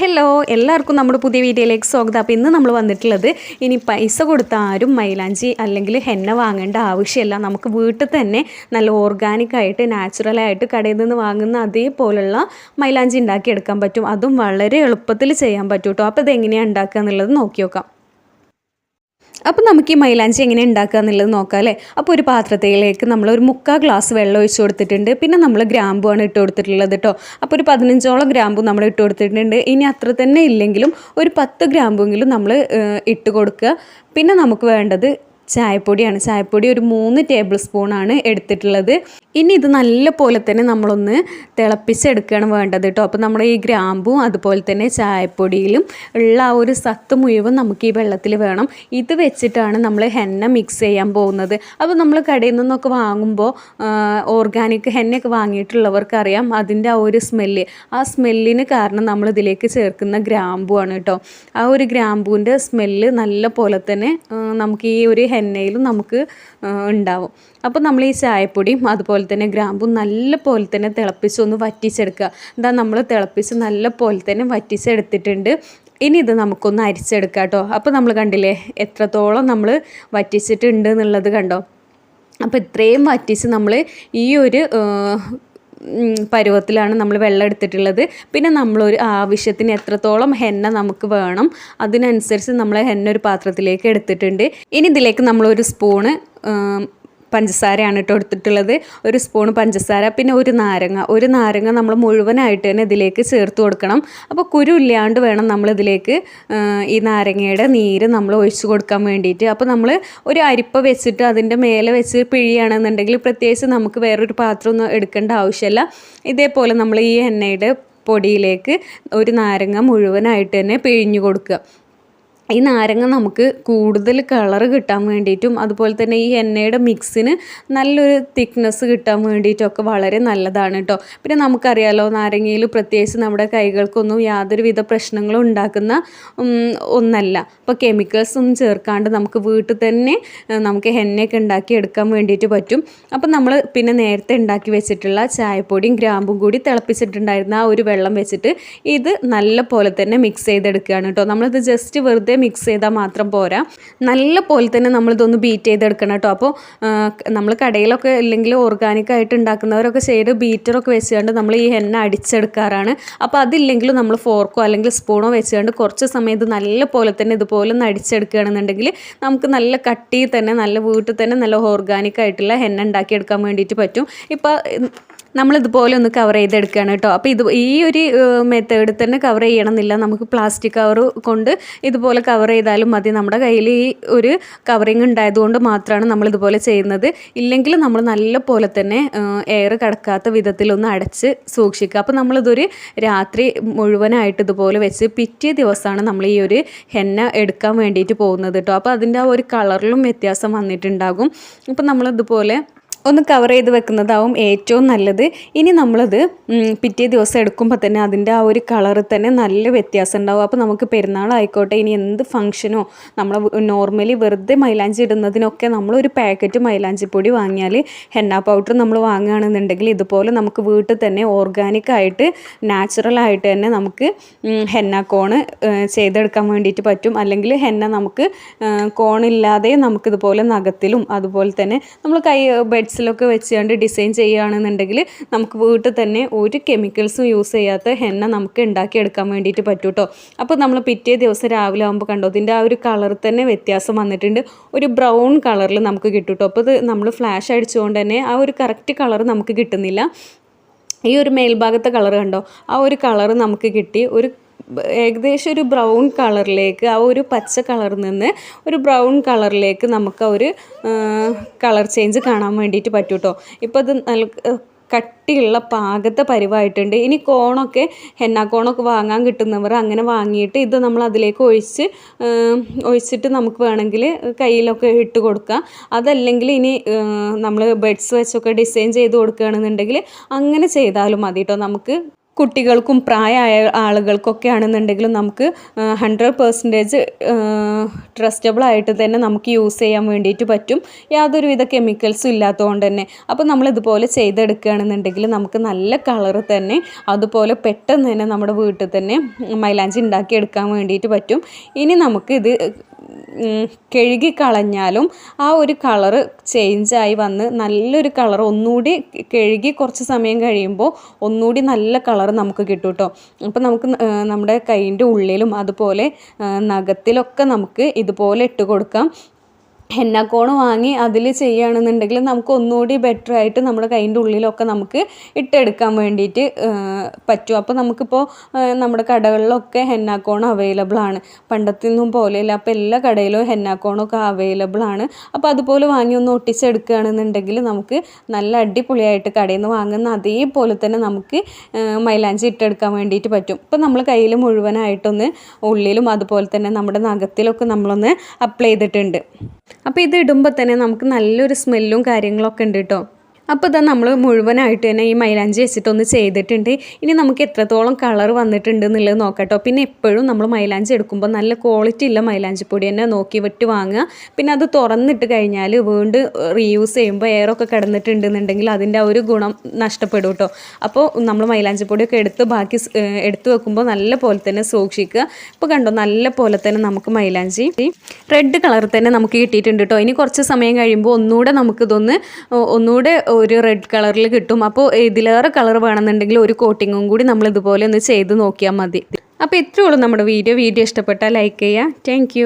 Hello, എല്ലാവർക്കും നമ്മുടെ പുതിയ വീഡിയോയിലേക്ക് സ്വാഗതം. അപ്പോൾ ഇന്ന് നമ്മൾ വന്നിട്ടുള്ളത് ഇനി പൈസ കൊടുത്ത ആരും മൈലാഞ്ചി അല്ലെങ്കിൽ ഹെന്ന വാങ്ങേണ്ട ആവശ്യമില്ല. നമുക്ക് വീട്ടിൽ തന്നെ നല്ല ഓർഗാനിക്കായിട്ട് നാച്ചുറലായിട്ട് കടയിൽ നിന്ന് വാങ്ങുന്ന അതേപോലുള്ള മൈലാഞ്ചി ഉണ്ടാക്കിയെടുക്കാൻ പറ്റും. അതും വളരെ എളുപ്പത്തിൽ ചെയ്യാൻ പറ്റും കേട്ടോ. അപ്പോൾ ഇതെങ്ങനെയാണ് ഉണ്ടാക്കുക എന്നുള്ളത് നോക്കി നോക്കാം. അപ്പോൾ നമുക്ക് ഈ മൈലാഞ്ചി എങ്ങനെ ഉണ്ടാക്കുക എന്നുള്ളത് നോക്കാം അല്ലേ. അപ്പോൾ ഒരു പാത്രത്തിലേക്ക് നമ്മൾ ഒരു 3/4 ഗ്ലാസ് വെള്ളം ഒഴിച്ച് കൊടുത്തിട്ടുണ്ട്. പിന്നെ നമ്മൾ ഗ്രാമ്പുമാണ് ഇട്ട് കൊടുത്തിട്ടുള്ളത് കേട്ടോ. അപ്പോൾ ഒരു 15ഓളം ഗ്രാമ്പു നമ്മൾ ഇട്ട് കൊടുത്തിട്ടുണ്ട്. ഇനി അത്ര തന്നെ ഇല്ലെങ്കിലും ഒരു 10 ഗ്രാമ്പെങ്കിലും നമ്മൾ ഇട്ട് കൊടുക്കുക. പിന്നെ നമുക്ക് വേണ്ടത് ചായപ്പൊടിയാണ്. ചായപ്പൊടി ഒരു 3 ടേബിൾ സ്പൂണാണ് എടുത്തിട്ടുള്ളത്. ഇനി ഇത് നല്ല പോലെ തന്നെ നമ്മളൊന്ന് തിളപ്പിച്ചെടുക്കുകയാണ് വേണ്ടത് കേട്ടോ. അപ്പോൾ നമ്മൾ ഈ ഗ്രാമ്പും അതുപോലെ തന്നെ ചായപ്പൊടിയിലും ഉള്ള ആ ഒരു സത്ത് മുഴുവൻ നമുക്ക് ഈ വെള്ളത്തിൽ വേണം. ഇത് വെച്ചിട്ടാണ് നമ്മൾ ഹെന്ന മിക്സ് ചെയ്യാൻ പോകുന്നത്. അപ്പോൾ നമ്മൾ കടയിൽ നിന്നൊക്കെ വാങ്ങുമ്പോൾ ഓർഗാനിക് ഹെന്നയൊക്കെ വാങ്ങിയിട്ടുള്ളവർക്കറിയാം അതിൻ്റെ ആ ഒരു സ്മെല്ല്. ആ സ്മെല്ലിന് കാരണം നമ്മൾ ഇതിലേക്ക് ചേർക്കുന്ന ഗ്രാമ്പുവാണ് കേട്ടോ. ആ ഒരു ഗ്രാമ്പൂവിൻ്റെ സ്മെല്ല് നല്ല പോലെ തന്നെ നമുക്ക് ഈ ഒരു ഹെന്നയിലും നമുക്ക് ഉണ്ടാവും. അപ്പോൾ നമ്മൾ ഈ ചായപ്പൊടിയും അതുപോലെ തന്നെ ഗ്രാമ്പും നല്ല പോലെ തന്നെ തിളപ്പിച്ചൊന്ന് വറ്റിച്ചെടുക്കുക. ഇതാ നമ്മൾ തിളപ്പിച്ച് നല്ല പോലെ തന്നെ വറ്റിച്ചെടുത്തിട്ടുണ്ട്. ഇനി ഇത് നമുക്കൊന്ന് അരിച്ചെടുക്കാം കേട്ടോ. അപ്പോൾ നമ്മൾ കണ്ടില്ലേ എത്രത്തോളം നമ്മൾ വറ്റിച്ചിട്ടുണ്ട് എന്നുള്ളത് കണ്ടോ. അപ്പോൾ ഇത്രയും വറ്റിച്ച് നമ്മൾ ഈ ഒരു പരുവത്തിലാണ് നമ്മൾ വെള്ളം എടുത്തിട്ടുള്ളത്. പിന്നെ നമ്മളൊരു ആവശ്യത്തിന് എത്രത്തോളം ഹെന്ന നമുക്ക് വേണം അതിനനുസരിച്ച് നമ്മൾ ഹെന്ന ഒരു പാത്രത്തിലേക്ക് എടുത്തിട്ടുണ്ട്. ഇനി ഇതിലേക്ക് നമ്മളൊരു സ്പൂണ് പഞ്ചസാരയാണ് ഇട്ട് കൊടുത്തിട്ടുള്ളത്. ഒരു സ്പൂണ് പഞ്ചസാര, പിന്നെ ഒരു നാരങ്ങ നമ്മൾ മുഴുവനായിട്ട് തന്നെ ഇതിലേക്ക് ചേർത്ത് കൊടുക്കണം. അപ്പോൾ കുരു ഇല്ലാണ്ട് വേണം നമ്മളിതിലേക്ക് ഈ നാരങ്ങയുടെ നീര് നമ്മൾ ഒഴിച്ച് കൊടുക്കാൻ വേണ്ടിയിട്ട്. അപ്പോൾ നമ്മൾ ഒരു അരിപ്പ വെച്ചിട്ട് അതിൻ്റെ മേലെ വെച്ച് പിഴിയുകയാണെന്നുണ്ടെങ്കിൽ പ്രത്യേകിച്ച് നമുക്ക് വേറൊരു പാത്രമൊന്നും എടുക്കേണ്ട ആവശ്യമില്ല. ഇതേപോലെ നമ്മൾ ഈ എണ്ണയുടെ പൊടിയിലേക്ക് ഒരു നാരങ്ങ മുഴുവനായിട്ട് തന്നെ പിഴിഞ്ഞു കൊടുക്കുക. ഈ നാരങ്ങ നമുക്ക് കൂടുതൽ കളറ് കിട്ടാൻ വേണ്ടിയിട്ടും അതുപോലെ തന്നെ ഈ എണ്ണയുടെ മിക്സിന് നല്ലൊരു തിക്നെസ് കിട്ടാൻ വേണ്ടിയിട്ടൊക്കെ വളരെ നല്ലതാണ് കേട്ടോ. പിന്നെ നമുക്കറിയാലോ നാരങ്ങയിൽ പ്രത്യേകിച്ച് നമ്മുടെ കൈകൾക്കൊന്നും യാതൊരുവിധ പ്രശ്നങ്ങളും ഉണ്ടാക്കുന്ന ഒന്നല്ല. അപ്പോൾ കെമിക്കൽസ് ഒന്നും ചേർക്കാണ്ട് നമുക്ക് വീട്ടിൽ തന്നെ നമുക്ക് എണ്ണയൊക്കെ ഉണ്ടാക്കി എടുക്കാൻ വേണ്ടിയിട്ട് പറ്റും. അപ്പം നമ്മൾ പിന്നെ നേരത്തെ ഉണ്ടാക്കി വെച്ചിട്ടുള്ള ചായപ്പൊടിയും ഗ്രാമ്പും കൂടി തിളപ്പിച്ചിട്ടുണ്ടായിരുന്ന ആ ഒരു വെള്ളം വെച്ചിട്ട് ഇത് നല്ല പോലെ തന്നെ മിക്സ് ചെയ്തെടുക്കുകയാണ് കേട്ടോ. നമ്മളിത് ജസ്റ്റ് വെറുതെ മിക്സ് ചെയ്താൽ മാത്രം പോരാ, നല്ല പോലെ തന്നെ നമ്മളിതൊന്ന് ബീറ്റ് ചെയ്തെടുക്കണം കേട്ടോ. അപ്പോൾ നമ്മൾ കടയിലൊക്കെ അല്ലെങ്കിൽ ഓർഗാനിക്കായിട്ട് ഉണ്ടാക്കുന്നവരൊക്കെ ചെയ്ത് ബീറ്ററൊക്കെ വെച്ചുകൊണ്ട് നമ്മൾ ഈ എണ്ണ അടിച്ചെടുക്കാറാണ്. അപ്പോൾ അതില്ലെങ്കിലും നമ്മൾ ഫോർക്കോ അല്ലെങ്കിൽ സ്പൂണോ വെച്ചുകൊണ്ട് കുറച്ച് സമയം ഇത് നല്ല പോലെ തന്നെ ഇതുപോലെ ഒന്ന് അടിച്ചെടുക്കുകയാണെന്നുണ്ടെങ്കിൽ നമുക്ക് നല്ല കട്ടിയിൽ തന്നെ നല്ല വീട്ടിൽ തന്നെ നല്ല ഓർഗാനിക്കായിട്ടുള്ള എണ്ണ ഉണ്ടാക്കിയെടുക്കാൻ വേണ്ടിയിട്ട് പറ്റും. ഇപ്പോൾ നമ്മളിതുപോലെ ഒന്ന് കവർ ചെയ്തെടുക്കുകയാണ് കേട്ടോ. അപ്പോൾ ഈ ഒരു മെത്തേഡിൽ തന്നെ കവർ ചെയ്യണമെന്നില്ല. നമുക്ക് പ്ലാസ്റ്റിക് കവർ കൊണ്ട് ഇതുപോലെ കവർ ചെയ്താലും മതി. നമ്മുടെ കയ്യിൽ ഈ ഒരു കവറിങ് ഉണ്ടായതുകൊണ്ട് മാത്രമാണ് നമ്മളിതുപോലെ ചെയ്യുന്നത്. ഇല്ലെങ്കിൽ നമ്മൾ നല്ല പോലെ തന്നെ എയർ കടക്കാത്ത വിധത്തിലൊന്ന് അടച്ച് സൂക്ഷിക്കുക. അപ്പോൾ നമ്മളിതൊരു രാത്രി മുഴുവനായിട്ട് ഇതുപോലെ വെച്ച് പിറ്റേ ദിവസമാണ് നമ്മൾ ഈ ഒരു ഹെന്ന എടുക്കാൻ വേണ്ടിയിട്ട് പോകുന്നത് കേട്ടോ. അപ്പോൾ അതിൻ്റെ ആ ഒരു കളറിലും വ്യത്യാസം വന്നിട്ടുണ്ടാകും. അപ്പോൾ നമ്മളിതുപോലെ ഒന്ന് കവർ ചെയ്ത് വെക്കുന്നതാവും ഏറ്റവും നല്ലത്. ഇനി നമ്മളിത് പിറ്റേ ദിവസം എടുക്കുമ്പോൾ തന്നെ അതിൻ്റെ ആ ഒരു കളറ് തന്നെ നല്ല വ്യത്യാസം ഉണ്ടാവും. അപ്പോൾ നമുക്ക് പെരുന്നാളായിക്കോട്ടെ ഇനി എന്ത് ഫംഗ്ഷനോ നമ്മൾ നോർമലി വെറുതെ മൈലാഞ്ചി ഇടുന്നതിനൊക്കെ നമ്മളൊരു പാക്കറ്റ് മൈലാഞ്ചിപ്പൊടി വാങ്ങിയാൽ ഹെന്ന പൗഡർ നമ്മൾ വാങ്ങുകയാണെന്നുണ്ടെങ്കിൽ ഇതുപോലെ നമുക്ക് വീട്ടിൽ തന്നെ ഓർഗാനിക്കായിട്ട് നാച്ചുറലായിട്ട് തന്നെ നമുക്ക് ഹെന്ന കോണ് ചെയ്തെടുക്കാൻ വേണ്ടിയിട്ട് പറ്റും. അല്ലെങ്കിൽ ഹെന്ന നമുക്ക് കോണില്ലാതെ നമുക്കിതുപോലെ നഖത്തിലും അതുപോലെ തന്നെ നമ്മൾ ബെഡ്സിലൊക്കെ വെച്ചുകൊണ്ട് ഡിസൈൻ ചെയ്യുകയാണെന്നുണ്ടെങ്കിൽ നമുക്ക് വീട്ടിൽ തന്നെ ഒരു കെമിക്കൽസും യൂസ് ചെയ്യാത്ത ഹെന്ന നമുക്ക് ഉണ്ടാക്കിയെടുക്കാൻ വേണ്ടിയിട്ട് പറ്റും കേട്ടോ. അപ്പോൾ നമ്മൾ പിറ്റേ ദിവസം രാവിലെ ആകുമ്പോൾ കണ്ടോ ഇതിൻ്റെ ആ ഒരു കളർ തന്നെ വ്യത്യാസം വന്നിട്ടുണ്ട്. ഒരു ബ്രൗൺ കളറിൽ നമുക്ക് കിട്ടും കേട്ടോ. അപ്പോൾ ഇത് നമ്മൾ ഫ്ലാഷ് അടിച്ചുകൊണ്ട് തന്നെ ആ ഒരു കറക്റ്റ് കളർ നമുക്ക് കിട്ടുന്നില്ല. ഈ ഒരു മേൽഭാഗത്തെ കളർ കണ്ടോ, ആ ഒരു കളർ നമുക്ക് കിട്ടി. ഒരു ഏകദേശം ഒരു ബ്രൗൺ കളറിലേക്ക് ആ ഒരു പച്ച കളറിൽ നിന്ന് ഒരു ബ്രൗൺ കളറിലേക്ക് നമുക്ക് ഒരു കളർ ചേഞ്ച് കാണാൻ വേണ്ടിയിട്ട് പറ്റും കേട്ടോ. ഇപ്പോൾ ഇത് കട്ടിയുള്ള പാകത്തെ പരിവായിട്ടുണ്ട്. ഇനി കോണൊക്കെ ഹെന്ന കോണൊക്കെ വാങ്ങാൻ കിട്ടുന്നവർ അങ്ങനെ വാങ്ങിയിട്ട് ഇത് നമ്മൾ അതിലേക്ക് ഒഴിച്ചിട്ട് നമുക്ക് വേണമെങ്കിൽ കയ്യിലൊക്കെ ഇട്ട് കൊടുക്കുക. അതല്ലെങ്കിൽ ഇനി നമ്മൾ ബെഡ്സ് വെച്ചൊക്കെ ഡിസൈൻ ചെയ്ത് കൊടുക്കുകയാണെന്നുണ്ടെങ്കിൽ അങ്ങനെ ചെയ്താലും മതി കേട്ടോ. നമുക്ക് കുട്ടികൾക്കും പ്രായമായ ആളുകൾക്കൊക്കെ ആണെന്നുണ്ടെങ്കിലും നമുക്ക് 100% ട്രസ്റ്റബിൾ ആയിട്ട് തന്നെ നമുക്ക് യൂസ് ചെയ്യാൻ വേണ്ടിയിട്ട് പറ്റും. യാതൊരുവിധ കെമിക്കൽസും ഇല്ലാത്തതുകൊണ്ട് തന്നെ. അപ്പോൾ നമ്മൾ ഇതുപോലെ ചെയ്തെടുക്കുകയാണെന്നുണ്ടെങ്കിൽ നമുക്ക് നല്ല കളർ തന്നെ അതുപോലെ പെട്ടെന്ന് തന്നെ നമ്മുടെ വീട്ടിൽ തന്നെ മൈലാഞ്ചി ഉണ്ടാക്കിയെടുക്കാൻ വേണ്ടിയിട്ട് പറ്റും. ഇനി നമുക്കിത് കഴുകി കളഞ്ഞാലും ആ ഒരു കളറ് ചേഞ്ചായി വന്ന് നല്ലൊരു കളർ ഒന്നുകൂടി കഴുകി കുറച്ച് സമയം കഴിയുമ്പോൾ ഒന്നുകൂടി നല്ല കളർ നമുക്ക് കിട്ടും കേട്ടോ. അപ്പോൾ നമുക്ക് നമ്മുടെ കൈയിൻ്റെ ഉള്ളിലും അതുപോലെ നഖത്തിലൊക്കെ നമുക്ക് ഇതുപോലെ ഇട്ട് കൊടുക്കാം. ഹെന്നക്കോൺ വാങ്ങി അതിൽ ചെയ്യുകയാണെന്നുണ്ടെങ്കിൽ നമുക്ക് ഒന്നുകൂടി ബെറ്റർ ആയിട്ട് നമ്മുടെ കൈയിൻ്റെ ഉള്ളിലൊക്കെ നമുക്ക് ഇട്ടെടുക്കാൻ വേണ്ടിയിട്ട് പറ്റും. അപ്പോൾ നമുക്കിപ്പോൾ നമ്മുടെ കടകളിലൊക്കെ ഹെന്നക്കോൺ അവൈലബിൾ ആണ്. പണ്ടത്തൊന്നും പോലെയല്ല, അപ്പോൾ എല്ലാ കടയിലും ഹെന്നക്കോണൊക്കെ അവൈലബിൾ ആണ്. അപ്പോൾ അതുപോലെ വാങ്ങി ഒന്ന് ഒട്ടിച്ചെടുക്കുകയാണെന്നുണ്ടെങ്കിൽ നമുക്ക് നല്ല അടിപൊളിയായിട്ട് കടയിൽ നിന്ന് വാങ്ങുന്ന അതേപോലെ തന്നെ നമുക്ക് മൈലാഞ്ചി ഇട്ടെടുക്കാൻ വേണ്ടിയിട്ട് പറ്റും. ഇപ്പോൾ നമ്മൾ കയ്യിൽ മുഴുവനായിട്ടൊന്ന് ഉള്ളിലും അതുപോലെ തന്നെ നമ്മുടെ നഖത്തിലൊക്കെ നമ്മളൊന്ന് അപ്ലൈ ചെയ്തിട്ടുണ്ട്. അപ്പോൾ ഇത് ഇടുമ്പോൾ തന്നെ നമുക്ക് നല്ലൊരു സ്മെല്ലും കാര്യങ്ങളൊക്കെ ഉണ്ട് കേട്ടോ. അപ്പോൾ ഇതാ നമ്മൾ മുഴുവനായിട്ട് തന്നെ ഈ മൈലാഞ്ചി വെച്ചിട്ടൊന്ന് ചെയ്തിട്ടുണ്ട്. ഇനി നമുക്ക് എത്രത്തോളം കളർ വന്നിട്ടുണ്ട് എന്നുള്ളത് നോക്കട്ടോ. പിന്നെ എപ്പോഴും നമ്മൾ മൈലാഞ്ചി എടുക്കുമ്പോൾ നല്ല ക്വാളിറ്റി ഉള്ള മൈലാഞ്ചി പൊടി തന്നെ നോക്കി വിട്ട് വാങ്ങുക. പിന്നെ അത് തുറന്നിട്ട് കഴിഞ്ഞാൽ വീണ്ടും റീയൂസ് ചെയ്യുമ്പോൾ എയറൊക്കെ കിടന്നിട്ടുണ്ടെന്നുണ്ടെങ്കിൽ അതിൻ്റെ ആ ഒരു ഗുണം നഷ്ടപ്പെടും കേട്ടോ. അപ്പോൾ നമ്മൾ മൈലാഞ്ചി പൊടിയൊക്കെ ബാക്കി എടുത്ത് വെക്കുമ്പോൾ നല്ല പോലെ തന്നെ സൂക്ഷിക്കുക. ഇപ്പോൾ കണ്ടോ, നല്ല പോലെ തന്നെ നമുക്ക് മൈലാഞ്ചി റെഡ് കളർ തന്നെ നമുക്ക് കിട്ടിയിട്ടുണ്ട് കേട്ടോ. ഇനി കുറച്ച് സമയം കഴിയുമ്പോൾ ഒന്നുകൂടെ ഒരു റെഡ് കളറിൽ കിട്ടും. അപ്പോൾ ഇതിലേറെ കളർ വേണമെന്നുണ്ടെങ്കിൽ ഒരു കോട്ടിങ്ങും കൂടി നമ്മൾ ഇതുപോലെ ഒന്ന് ചെയ്ത് നോക്കിയാൽ മതി. അപ്പോൾ ഇത്രയേ ഉള്ളൂ നമ്മുടെ വീഡിയോ ഇഷ്ടപ്പെട്ടാൽ ലൈക്ക് ചെയ്യുക. താങ്ക്